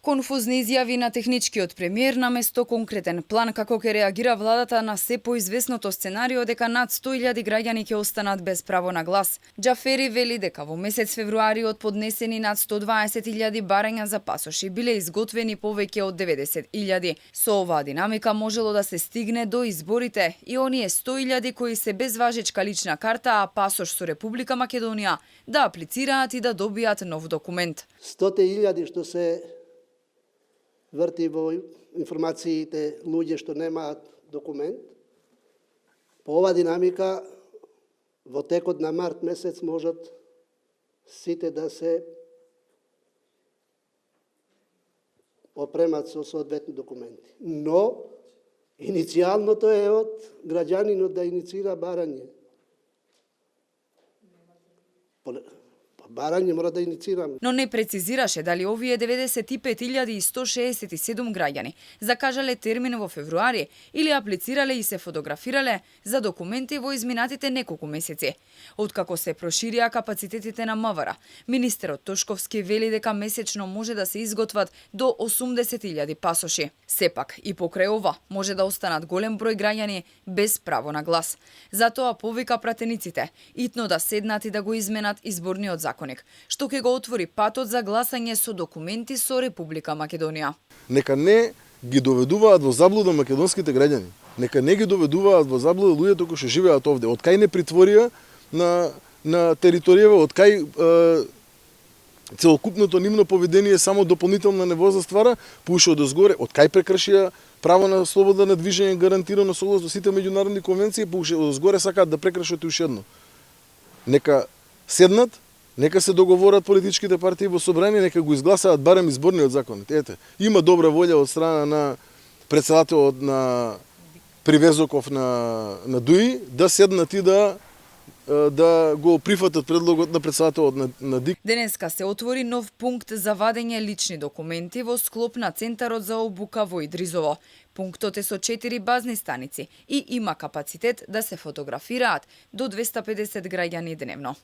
Конфузни изјави на техничкиот премиер наместо конкретен план како ќе реагира владата на се поизвестното сценарио дека над 100.000 граѓани ќе останат без право на глас. Џафери вели дека во месец февруари од поднесени над 120.000 барања за пасоши биле изготвени повеќе од 90.000. Со оваа динамика можело да се стигне до изборите и оние 100.000 кои се без важечка лична карта, а пасош со Република Македонија, да аплицираат и да добијат нов документ. 100.000 што се врти во информациите луѓе што немаат документ. По ова динамика, во текот на март месец можат сите да се опремат со соодветни документи. Но, иницијалното е од граѓанинот да иницира барање. Барање мора да иницираме. Но не прецизираше дали овие 95.167 граѓани закажале термин во февруари или аплицирале и се фотографирале за документи во изминатите неколку месеци. Откако се проширија капацитетите на МВР, министерот Тошковски вели дека месечно може да се изготват до 80.000 пасоши. Сепак, и покрај ова, може да останат голем број граѓани без право на глас. Затоа повика пратениците итно да седнат и да го изменат изборниот законник, што ќе го отвори патот за гласање со документи со Република Македонија. Нека не ги доведуваат во заблуда македонските граѓани. Нека не ги доведуваат во заблуда луѓето кои што живеат овде. Од кај не притворија на територијава, од кај целокупното нивно поведение само дополнителна невоза ствара, пуше од озгоре, од кај прекршија право на слобода на движење гарантирано согласно сите меѓународни конвенции, пуше од озгоре сакаат да прекршат уште едно. Нека седнат, нека се договорат политичките партии во собрание, нека го изгласаат барем изборниот закон. Ете, има добра волја од страна на претседателот на Привезоков на ДУИ да седнат и да го прифатат предлогот на претседателот на ДИК. Денеска се отвори нов пункт за вадење лични документи во склоп на Центарот за обука во Идризово. Пунктот е со 4 базни станици и има капацитет да се фотографираат до 250 граѓани дневно.